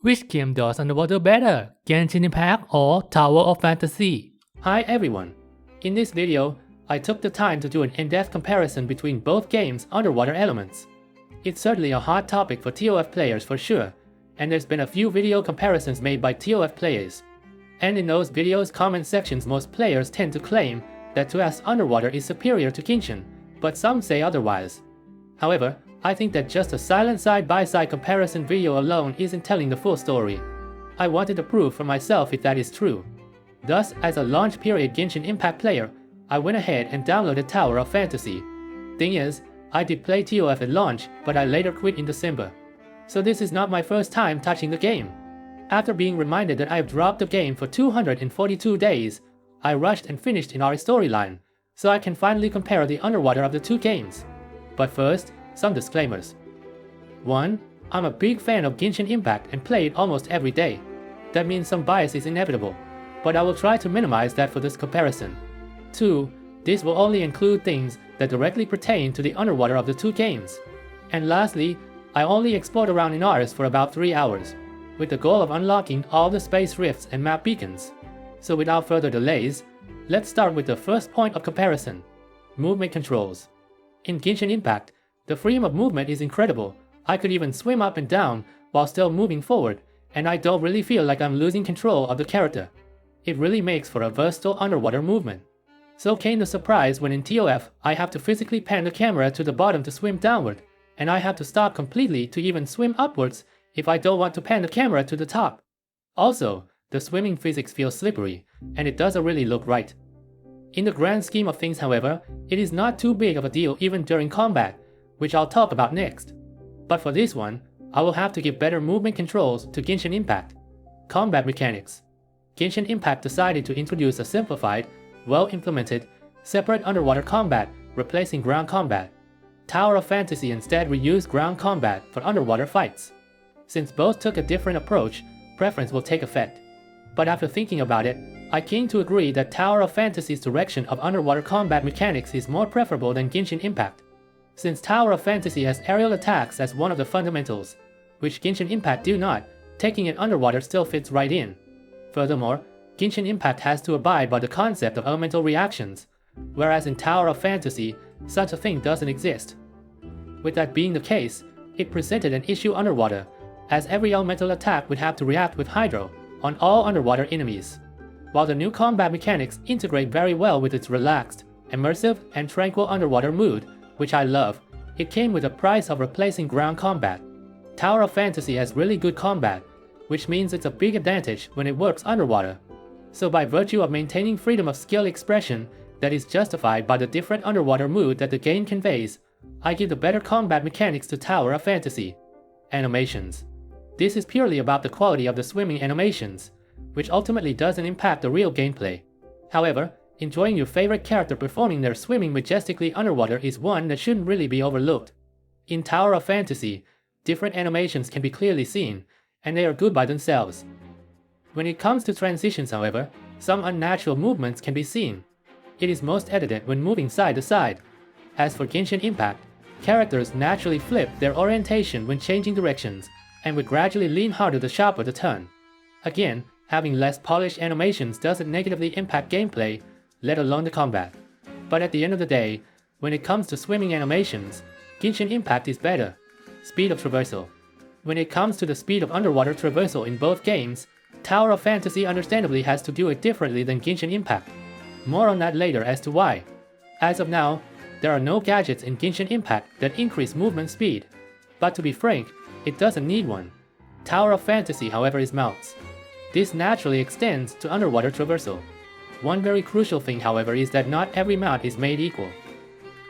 Which game does underwater better, Genshin Impact or Tower of Fantasy? Hi everyone! In this video, I took the time to do an in-depth comparison between both games' underwater elements. It's certainly a hot topic for TOF players for sure, and there's been a few video comparisons made by TOF players. And in those videos' comment sections, most players tend to claim that 2F's underwater is superior to Genshin, but some say otherwise. However, I think that just a silent side-by-side comparison video alone isn't telling the full story. I wanted to prove for myself if that is true. Thus, as a launch period Genshin Impact player, I went ahead and downloaded Tower of Fantasy. Thing is, I did play TOF at launch, but I later quit in December. So this is not my first time touching the game. After being reminded that I have dropped the game for 242 days, I rushed and finished in our storyline, so I can finally compare the underwater of the two games. But first, some disclaimers. 1. I'm a big fan of Genshin Impact and play it almost every day. That means some bias is inevitable, but I will try to minimize that for this comparison. 2. This will only include things that directly pertain to the underwater of the two games. And lastly, I only explored around Innars for about 3 hours, with the goal of unlocking all the space rifts and map beacons. So without further delays, let's start with the first point of comparison: movement controls. In Genshin Impact, the freedom of movement is incredible. I could even swim up and down while still moving forward, and I don't really feel like I'm losing control of the character. It really makes for a versatile underwater movement. So came the surprise when in TOF I have to physically pan the camera to the bottom to swim downward, and I have to stop completely to even swim upwards if I don't want to pan the camera to the top. Also, the swimming physics feels slippery, and it doesn't really look right. In the grand scheme of things, however, it is not too big of a deal even during combat, which I'll talk about next. But for this one, I will have to give better movement controls to Genshin Impact. Combat mechanics. Genshin Impact decided to introduce a simplified, well-implemented, separate underwater combat, replacing ground combat. Tower of Fantasy instead reused ground combat for underwater fights. Since both took a different approach, preference will take effect. But after thinking about it, I came to agree that Tower of Fantasy's direction of underwater combat mechanics is more preferable than Genshin Impact. Since Tower of Fantasy has aerial attacks as one of the fundamentals, which Genshin Impact do not, taking it underwater still fits right in. Furthermore, Genshin Impact has to abide by the concept of elemental reactions, whereas in Tower of Fantasy, such a thing doesn't exist. With that being the case, it presented an issue underwater, as every elemental attack would have to react with Hydro on all underwater enemies. While the new combat mechanics integrate very well with its relaxed, immersive, and tranquil underwater mood, which I love, it came with a price of replacing ground combat. Tower of Fantasy has really good combat, which means it's a big advantage when it works underwater. So by virtue of maintaining freedom of skill expression that is justified by the different underwater mood that the game conveys, I give the better combat mechanics to Tower of Fantasy. Animations. This is purely about the quality of the swimming animations, which ultimately doesn't impact the real gameplay. However, enjoying your favorite character performing their swimming majestically underwater is one that shouldn't really be overlooked. In Tower of Fantasy, different animations can be clearly seen, and they are good by themselves. When it comes to transitions, however, some unnatural movements can be seen. It is most evident when moving side to side. As for Genshin Impact, characters naturally flip their orientation when changing directions, and would gradually lean harder the sharper the turn. Again, having less polished animations doesn't negatively impact gameplay, let alone the combat. But at the end of the day, when it comes to swimming animations, Genshin Impact is better. Speed of traversal. When it comes to the speed of underwater traversal in both games, Tower of Fantasy understandably has to do it differently than Genshin Impact. More on that later as to why. As of now, there are no gadgets in Genshin Impact that increase movement speed. But to be frank, it doesn't need one. Tower of Fantasy, however, is mounts. This naturally extends to underwater traversal. One very crucial thing, however, is that not every mount is made equal.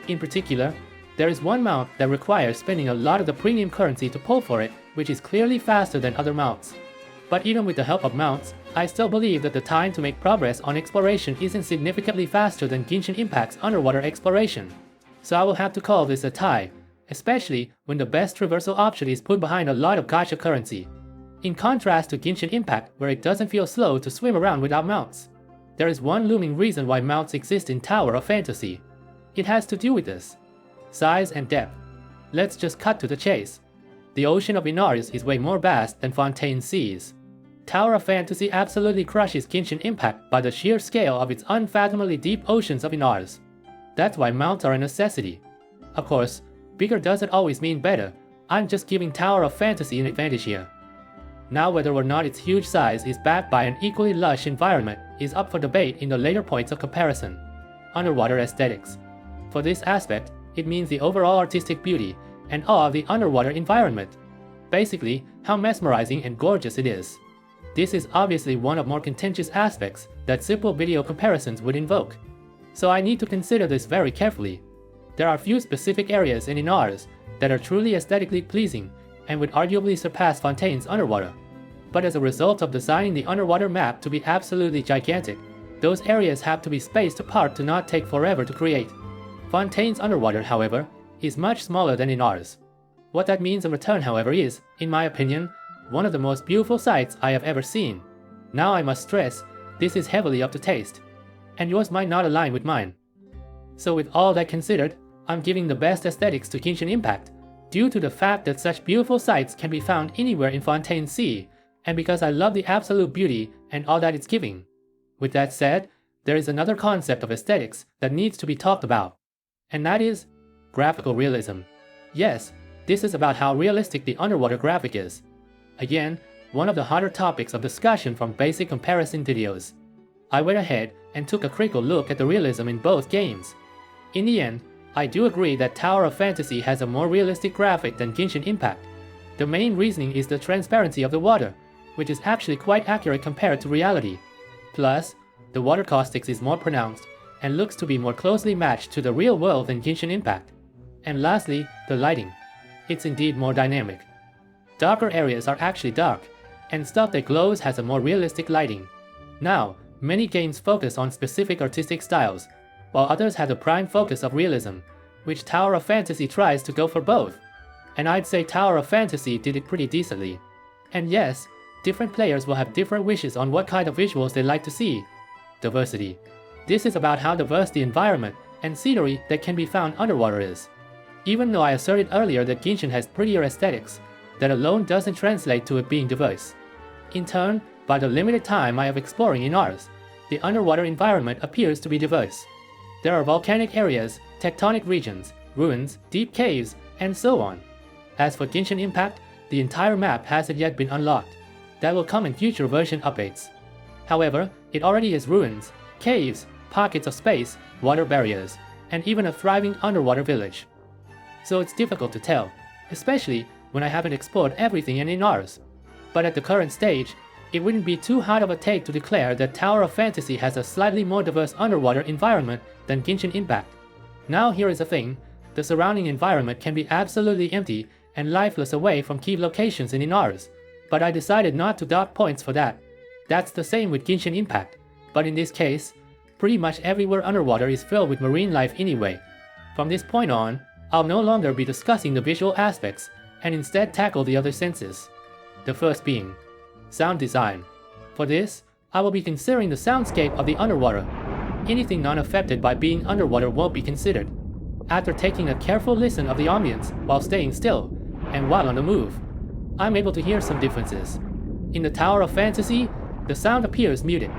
In particular, there is one mount that requires spending a lot of the premium currency to pull for it, which is clearly faster than other mounts. But even with the help of mounts, I still believe that the time to make progress on exploration isn't significantly faster than Genshin Impact's underwater exploration. So I will have to call this a tie, especially when the best traversal option is put behind a lot of gacha currency. In contrast to Genshin Impact, where it doesn't feel slow to swim around without mounts. There is one looming reason why mounts exist in Tower of Fantasy. It has to do with this: size and depth. Let's just cut to the chase. The ocean of Innars is way more vast than Fontaine seas. Tower of Fantasy absolutely crushes Genshin Impact by the sheer scale of its unfathomably deep oceans of Innars. That's why mounts are a necessity. Of course, bigger doesn't always mean better. I'm just giving Tower of Fantasy an advantage here. Now whether or not its huge size is backed by an equally lush environment is up for debate in the later points of comparison. Underwater aesthetics. For this aspect, it means the overall artistic beauty and awe of the underwater environment. Basically, how mesmerizing and gorgeous it is. This is obviously one of more contentious aspects that simple video comparisons would invoke. So I need to consider this very carefully. There are few specific areas in Innars that are truly aesthetically pleasing and would arguably surpass Fontaine's underwater. But as a result of designing the underwater map to be absolutely gigantic, those areas have to be spaced apart to not take forever to create. Fontaine's underwater, however, is much smaller than Innars. What that means in return, however, is, in my opinion, one of the most beautiful sights I have ever seen. Now I must stress, this is heavily up to taste, and yours might not align with mine. So with all that considered, I'm giving the best aesthetics to Genshin Impact, due to the fact that such beautiful sights can be found anywhere in Fontaine Sea, and because I love the absolute beauty and all that it's giving. With that said, there is another concept of aesthetics that needs to be talked about, and that is graphical realism. Yes, this is about how realistic the underwater graphic is. Again, one of the hotter topics of discussion from basic comparison videos. I went ahead and took a critical look at the realism in both games. In the end, I do agree that Tower of Fantasy has a more realistic graphic than Genshin Impact. The main reasoning is the transparency of the water, which is actually quite accurate compared to reality. Plus, the water caustics is more pronounced and looks to be more closely matched to the real world than Genshin Impact. And lastly, the lighting. It's indeed more dynamic. Darker areas are actually dark, and stuff that glows has a more realistic lighting. Now, many games focus on specific artistic styles, while others have the prime focus of realism, which Tower of Fantasy tries to go for both. And I'd say Tower of Fantasy did it pretty decently. And yes, different players will have different wishes on what kind of visuals they like to see. Diversity. This is about how diverse the environment and scenery that can be found underwater is. Even though I asserted earlier that Genshin has prettier aesthetics, that alone doesn't translate to it being diverse. In turn, by the limited time I have exploring Innars, the underwater environment appears to be diverse. There are volcanic areas, tectonic regions, ruins, deep caves, and so on. As for Genshin Impact, the entire map hasn't yet been unlocked. That will come in future version updates. However, it already has ruins, caves, pockets of space, water barriers, and even a thriving underwater village. So it's difficult to tell, especially when I haven't explored everything in Innars. But at the current stage, it wouldn't be too hot of a take to declare that Tower of Fantasy has a slightly more diverse underwater environment than Genshin Impact. Now here is the thing, the surrounding environment can be absolutely empty and lifeless away from key locations in Innars, but I decided not to dock points for that. That's the same with Genshin Impact, but in this case, pretty much everywhere underwater is filled with marine life anyway. From this point on, I'll no longer be discussing the visual aspects, and instead tackle the other senses. The first being sound design. For this, I will be considering the soundscape of the underwater. Anything non-affected by being underwater won't be considered. After taking a careful listen of the ambience while staying still, and while on the move, I'm able to hear some differences. In the Tower of Fantasy, the sound appears muted.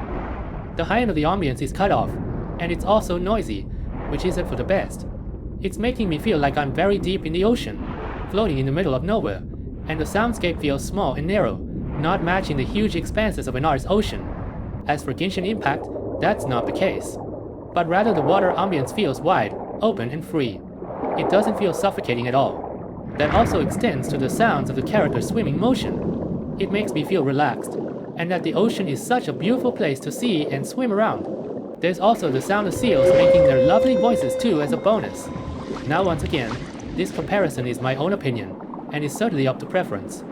The high end of the ambience is cut off, and it's also noisy, which isn't for the best. It's making me feel like I'm very deep in the ocean, floating in the middle of nowhere, and the soundscape feels small and narrow, not matching the huge expanses of Innars Ocean. As for Genshin Impact, that's not the case, but rather the water ambience feels wide, open and free. It doesn't feel suffocating at all. That also extends to the sounds of the character's swimming motion. It makes me feel relaxed, and that the ocean is such a beautiful place to see and swim around. There's also the sound of seals making their lovely voices too as a bonus. Now once again, this comparison is my own opinion, and is certainly up to preference.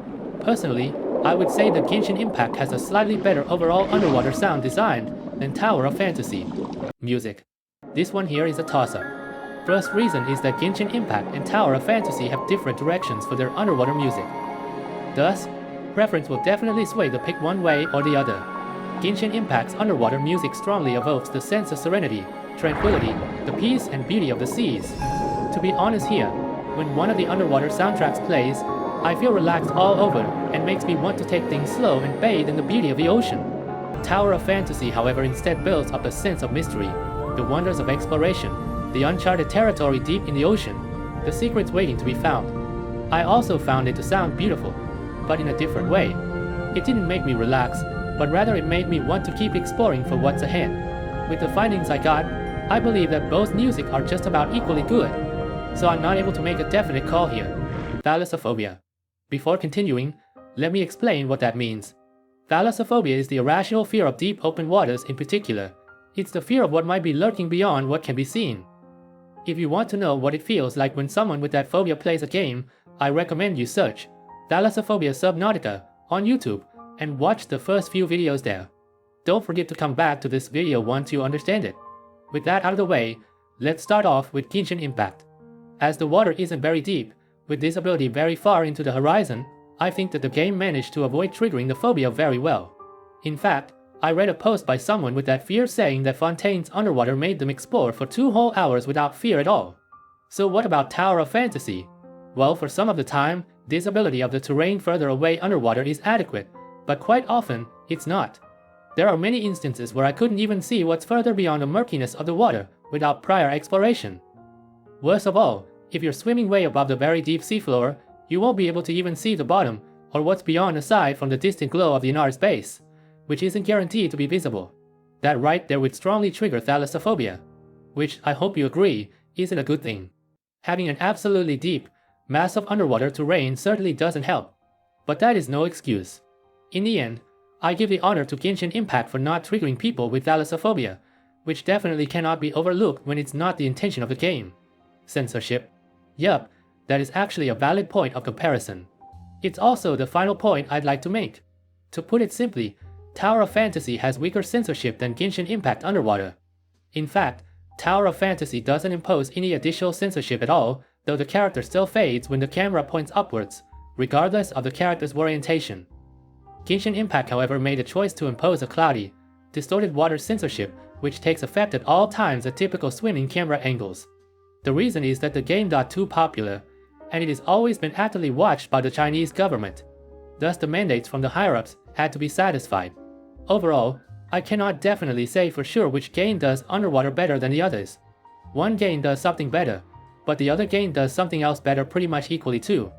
Personally, I would say that Genshin Impact has a slightly better overall underwater sound design than Tower of Fantasy. Music. This one here is a toss-up. First reason is that Genshin Impact and Tower of Fantasy have different directions for their underwater music. Thus, preference will definitely sway to pick one way or the other. Genshin Impact's underwater music strongly evokes the sense of serenity, tranquility, the peace and beauty of the seas. To be honest here, when one of the underwater soundtracks plays, I feel relaxed all over and makes me want to take things slow and bathe in the beauty of the ocean. Tower of Fantasy, however, instead builds up a sense of mystery, the wonders of exploration, the uncharted territory deep in the ocean, the secrets waiting to be found. I also found it to sound beautiful, but in a different way. It didn't make me relax, but rather it made me want to keep exploring for what's ahead. With the findings I got, I believe that both music are just about equally good, so I'm not able to make a definite call here. Thalassophobia. Before continuing, let me explain what that means. Thalassophobia is the irrational fear of deep open waters in particular. It's the fear of what might be lurking beyond what can be seen. If you want to know what it feels like when someone with that phobia plays a game, I recommend you search Thalassophobia Subnautica on YouTube and watch the first few videos there. Don't forget to come back to this video once you understand it. With that out of the way, let's start off with Genshin Impact. As the water isn't very deep, with this ability very far into the horizon, I think that the game managed to avoid triggering the phobia very well. In fact, I read a post by someone with that fear saying that Fontaine's underwater made them explore for 2 whole hours without fear at all. So what about Tower of Fantasy? Well, for some of the time, this ability of the terrain further away underwater is adequate, but quite often, it's not. There are many instances where I couldn't even see what's further beyond the murkiness of the water without prior exploration. Worst of all, if you're swimming way above the very deep seafloor, you won't be able to even see the bottom or what's beyond aside from the distant glow of the Innars base, which isn't guaranteed to be visible. That right there would strongly trigger thalassophobia, which I hope you agree isn't a good thing. Having an absolutely deep, massive underwater terrain certainly doesn't help, but that is no excuse. In the end, I give the honor to Genshin Impact for not triggering people with thalassophobia, which definitely cannot be overlooked when it's not the intention of the game. Censorship. Yup, that is actually a valid point of comparison. It's also the final point I'd like to make. To put it simply, Tower of Fantasy has weaker censorship than Genshin Impact underwater. In fact, Tower of Fantasy doesn't impose any additional censorship at all, though the character still fades when the camera points upwards, regardless of the character's orientation. Genshin Impact, however, made a choice to impose a cloudy, distorted water censorship, which takes effect at all times at typical swimming camera angles. The reason is that the game got too popular, and it has always been actively watched by the Chinese government. Thus the mandates from the higher-ups had to be satisfied. Overall, I cannot definitely say for sure which game does underwater better than the others. One game does something better, but the other game does something else better pretty much equally too.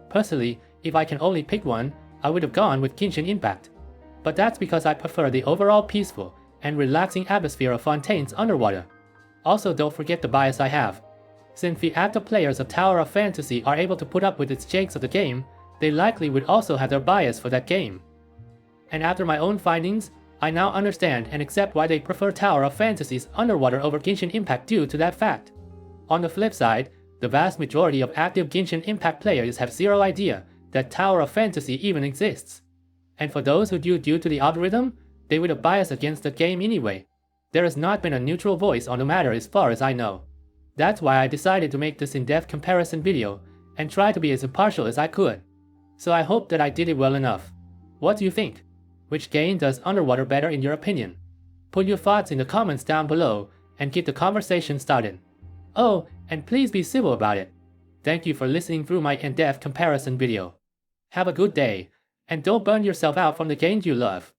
Personally, if I can only pick one, I would have gone with Genshin Impact. But that's because I prefer the overall peaceful and relaxing atmosphere of Fontaine's underwater. Also, don't forget the bias I have. Since the active players of Tower of Fantasy are able to put up with its jakes of the game, they likely would also have their bias for that game. And after my own findings, I now understand and accept why they prefer Tower of Fantasy's underwater over Genshin Impact due to that fact. On the flip side, the vast majority of active Genshin Impact players have zero idea that Tower of Fantasy even exists. And for those who do due to the algorithm, they would have bias against the game anyway. There has not been a neutral voice on the matter as far as I know. That's why I decided to make this in-depth comparison video and try to be as impartial as I could. So I hope that I did it well enough. What do you think? Which game does underwater better in your opinion? Put your thoughts in the comments down below and get the conversation started. Oh, and please be civil about it. Thank you for listening through my in-depth comparison video. Have a good day, and don't burn yourself out from the games you love.